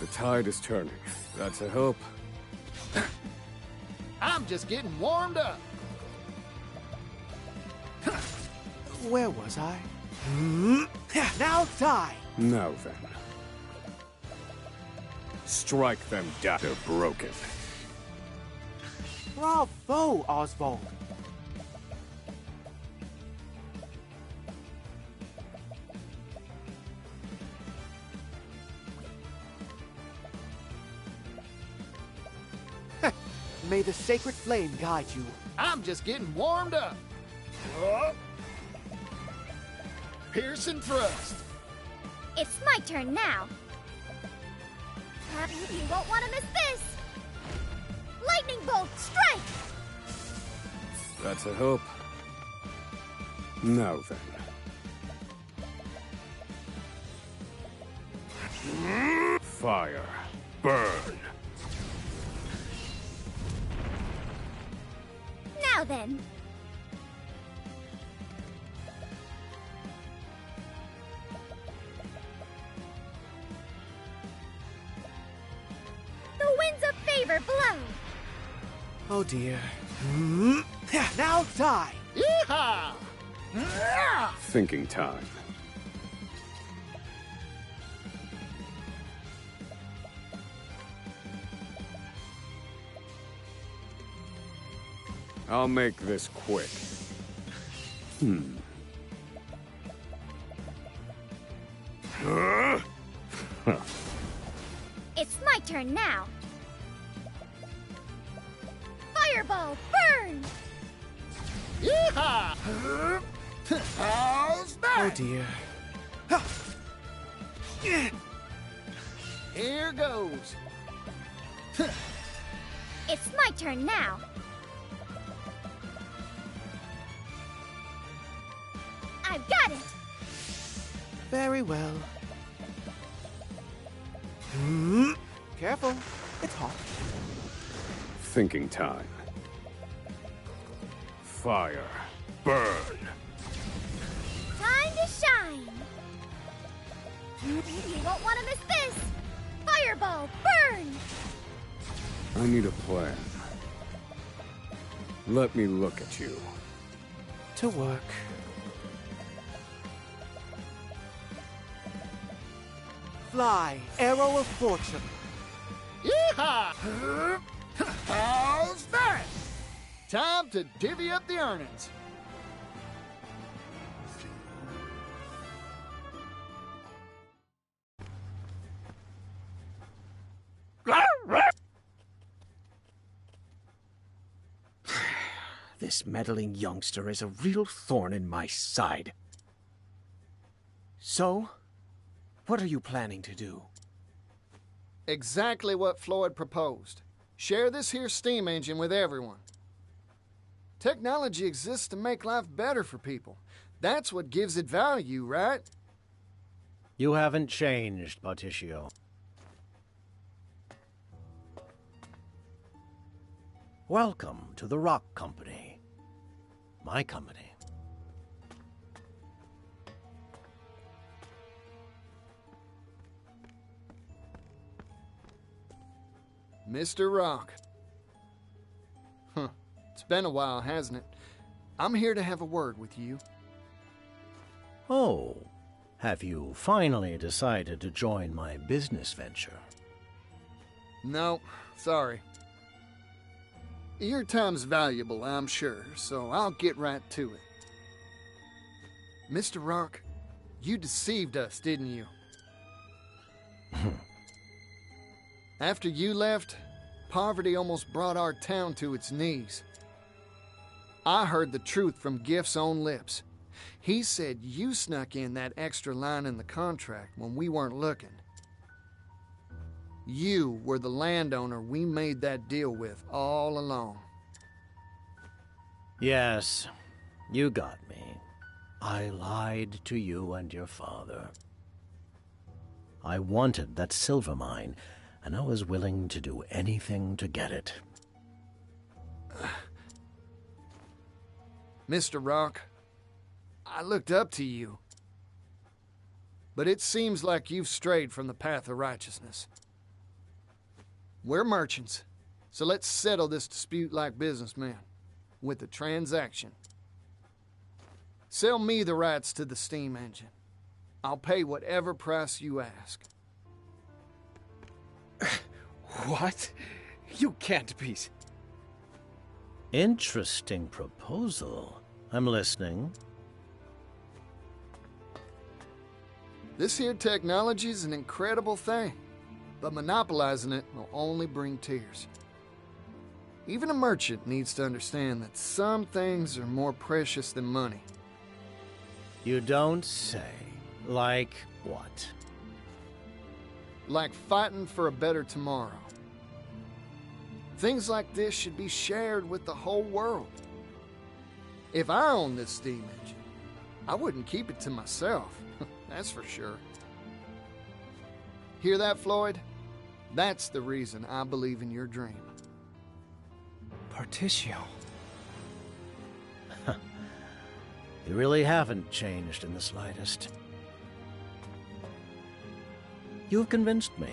The tide is turning. That's a hope. I'm just getting warmed up. Where was I? Now die! Now then. Strike them down. They're broken. Bravo, Oswald. May the sacred flame guide you. I'm just getting warmed up. Oh. Piercing thrust. It's my turn now. You won't want to miss this. Lightning bolt, strike! That's a hope. Now then. Fire. Burn. Now then. The winds of favor blow. Oh dear. Now die! Yeehaw! Thinking time. I'll make this quick. It's my turn now. Fireball, burn! Yeehaw! How's that? Oh dear. Here goes. It's my turn now. I've got it! Very well. Careful. It's hot. Thinking time. Fire. Burn. Time to shine! You won't want to miss this! Fireball, burn! I need a plan. Let me look at you. To work. Fly, arrow of fortune. Yeehaw! How's that? Time to divvy up the earnings. This meddling youngster is a real thorn in my side. So, what are you planning to do? Exactly what Floyd proposed. Share this here steam engine with everyone. Technology exists to make life better for people. That's what gives it value, right? You haven't changed, Patricio. Welcome to the Rock Company. My company. Mr. Rock. It's been a while, hasn't it? I'm here to have a word with you. Oh, have you finally decided to join my business venture? No, sorry. Your time's valuable, I'm sure, so I'll get right to it. Mr. Rock, you deceived us, didn't you? After you left, poverty almost brought our town to its knees. I heard the truth from Gift's own lips. He said you snuck in that extra line in the contract when we weren't looking. You were the landowner we made that deal with all along. Yes, you got me. I lied to you and your father. I wanted that silver mine, and I was willing to do anything to get it. Mr. Rock, I looked up to you. But it seems like you've strayed from the path of righteousness. We're merchants, so let's settle this dispute like businessmen, with a transaction. Sell me the rights to the steam engine. I'll pay whatever price you ask. What? You can't be... Interesting proposal. I'm listening. This here technology's an incredible thing, but monopolizing it will only bring tears. Even a merchant needs to understand that some things are more precious than money. You don't say. Like what? Like fighting for a better tomorrow. Things like this should be shared with the whole world. If I owned this steam engine, I wouldn't keep it to myself, that's for sure. Hear that, Floyd? That's the reason I believe in your dream. Particio. You really haven't changed in the slightest. You've convinced me.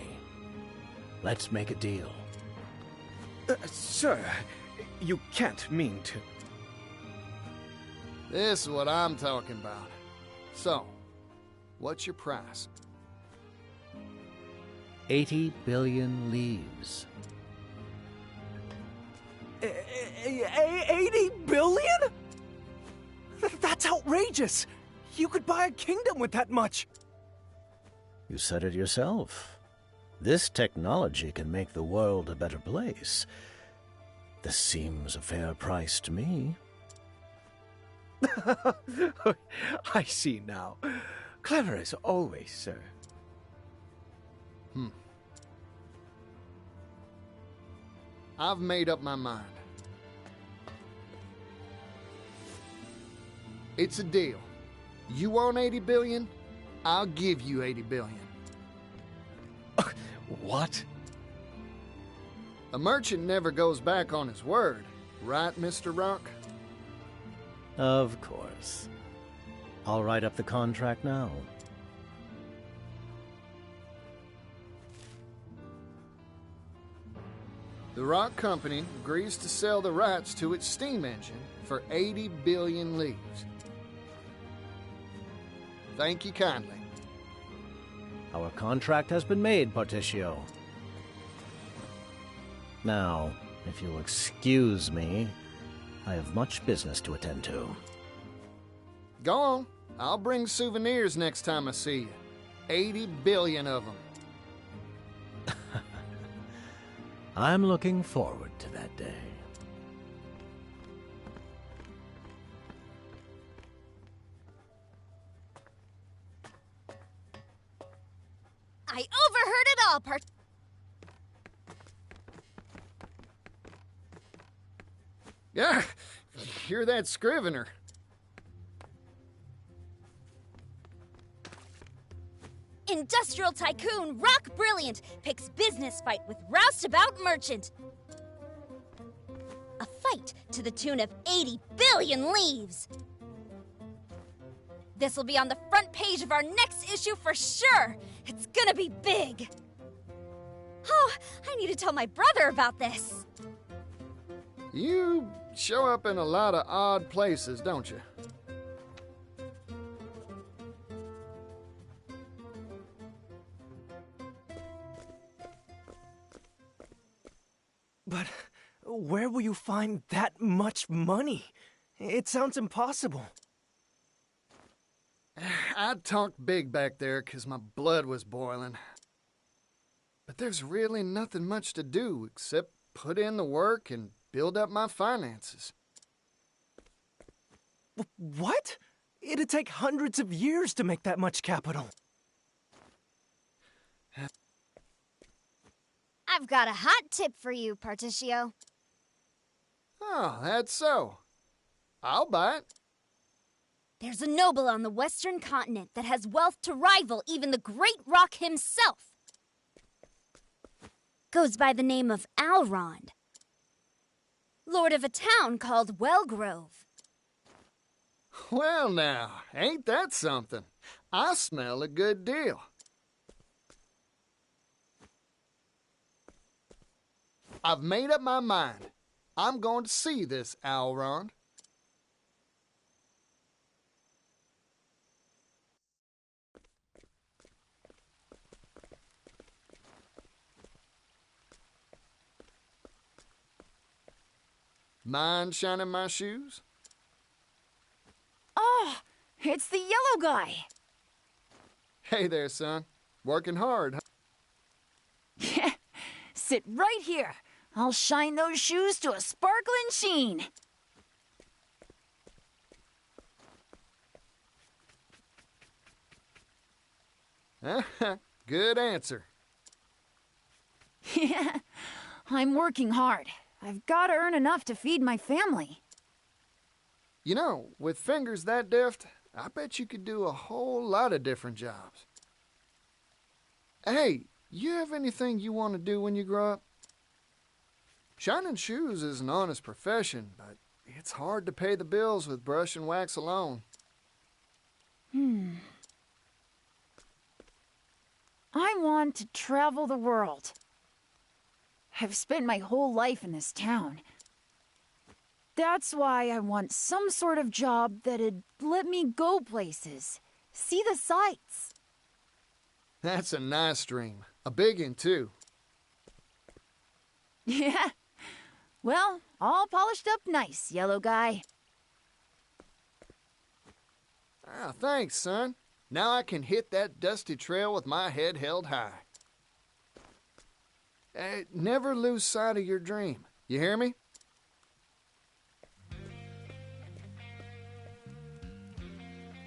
Let's make a deal. Sir, you can't mean to. This is what I'm talking about. So, what's your price? 80 billion leaves. 80 billion? That's outrageous! You could buy a kingdom with that much! You said it yourself. This technology can make the world a better place. This seems a fair price to me. I see now. Clever as always, sir. I've made up my mind. It's a deal. You want 80 billion? I'll give you 80 billion. What? A merchant never goes back on his word, right, Mr. Rock? Of course. I'll write up the contract now. The Rock Company agrees to sell the rights to its steam engine for 80 billion leaves. Thank you kindly. Our contract has been made, Particio. Now, if you'll excuse me, I have much business to attend to. Go on. I'll bring souvenirs next time I see you. 80 billion of them. I'm looking forward to that day. I overheard it all, Yeah, hear that scrivener. Industrial tycoon Rock Brilliant picks business fight with roustabout merchant. A fight to the tune of 80 billion leaves. This'll be on the front page of our next issue for sure. It's gonna be big. Oh, I need to tell my brother about this. You show up in a lot of odd places, don't you? But where will you find that much money? It sounds impossible. I talked big back there because my blood was boiling. But there's really nothing much to do except put in the work and build up my finances. What? It'd take hundreds of years to make that much capital. I've got a hot tip for you, Particio. Oh, that's so. I'll buy it. There's a noble on the western continent that has wealth to rival even the great Rock himself. Goes by the name of Alrond. Lord of a town called Wellgrove. Well now, ain't that something? I smell a good deal. I've made up my mind. I'm going to see this Alrond. Mind shining my shoes? Oh, it's the yellow guy. Hey there, son. Working hard, huh? Sit right here. I'll shine those shoes to a sparkling sheen. Good answer. Yeah, I'm working hard. I've got to earn enough to feed my family. You know, with fingers that deft, I bet you could do a whole lot of different jobs. Hey, you have anything you want to do when you grow up? Shining shoes is an honest profession, but it's hard to pay the bills with brush and wax alone. I want to travel the world. I've spent my whole life in this town. That's why I want some sort of job that'd let me go places, see the sights. That's a nice dream. A big one, too. Yeah. Well, all polished up nice, yellow guy. Ah, thanks, son. Now I can hit that dusty trail with my head held high. Never lose sight of your dream. You hear me?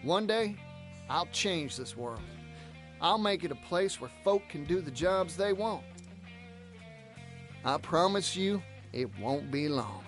One day, I'll change this world. I'll make it a place where folk can do the jobs they want. I promise you, it won't be long.